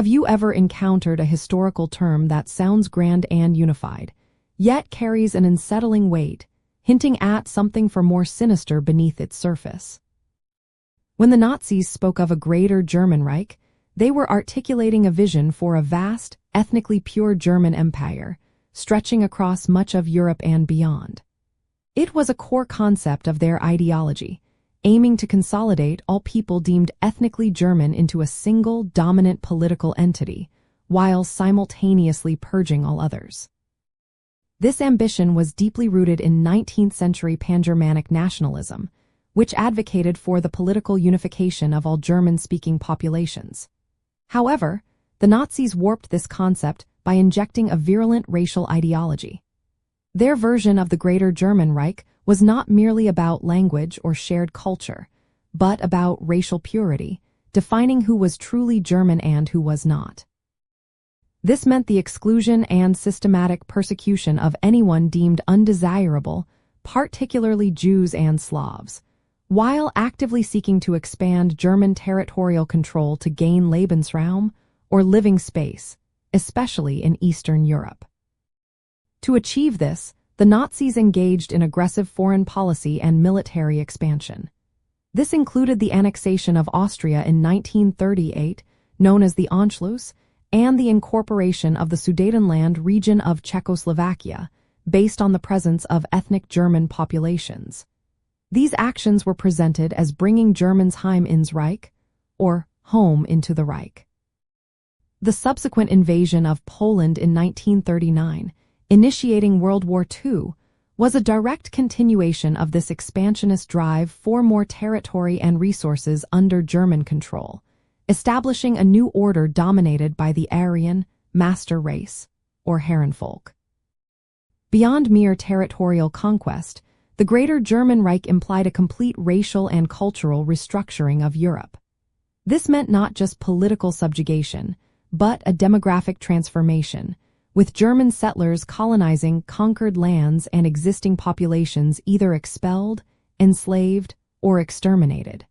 Have you ever encountered a historical term that sounds grand and unified, yet carries an unsettling weight, hinting at something far more sinister beneath its surface? When the Nazis spoke of a Greater German Reich, they were articulating a vision for a vast, ethnically pure German empire, stretching across much of Europe and beyond. It was a core concept of their ideology, aiming to consolidate all people deemed ethnically German into a single dominant political entity, while simultaneously purging all others. This ambition was deeply rooted in 19th-century pan-Germanic nationalism, which advocated for the political unification of all German-speaking populations. However, the Nazis warped this concept by injecting a virulent racial ideology. Their version of the Greater German Reich was not merely about language or shared culture, but about racial purity, defining who was truly German and who was not. This meant the exclusion and systematic persecution of anyone deemed undesirable, particularly Jews and Slavs, while actively seeking to expand German territorial control to gain Lebensraum, or living space, especially in Eastern Europe. To achieve this, the Nazis engaged in aggressive foreign policy and military expansion. This included the annexation of Austria in 1938, known as the Anschluss, and the incorporation of the Sudetenland region of Czechoslovakia, based on the presence of ethnic German populations. These actions were presented as bringing Germans heim ins Reich, or home into the Reich. The subsequent invasion of Poland in 1939, initiating World War II, was a direct continuation of this expansionist drive for more territory and resources under German control, establishing a new order dominated by the Aryan, master race, or Herrenvolk. Beyond mere territorial conquest, the Greater German Reich implied a complete racial and cultural restructuring of Europe. This meant not just political subjugation, but a demographic transformation, with German settlers colonizing conquered lands and existing populations either expelled, enslaved, or exterminated.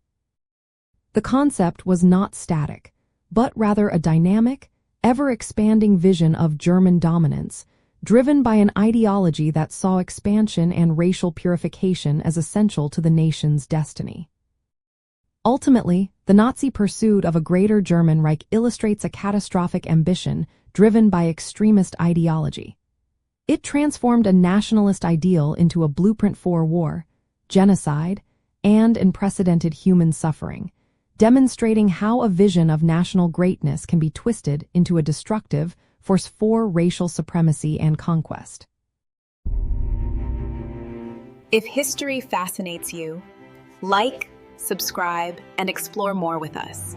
The concept was not static, but rather a dynamic, ever-expanding vision of German dominance, driven by an ideology that saw expansion and racial purification as essential to the nation's destiny. Ultimately, the Nazi pursuit of a Greater German Reich illustrates a catastrophic ambition driven by extremist ideology. It transformed a nationalist ideal into a blueprint for war, genocide, and unprecedented human suffering, demonstrating how a vision of national greatness can be twisted into a destructive force for racial supremacy and conquest. If history fascinates you, like, subscribe, and explore more with us.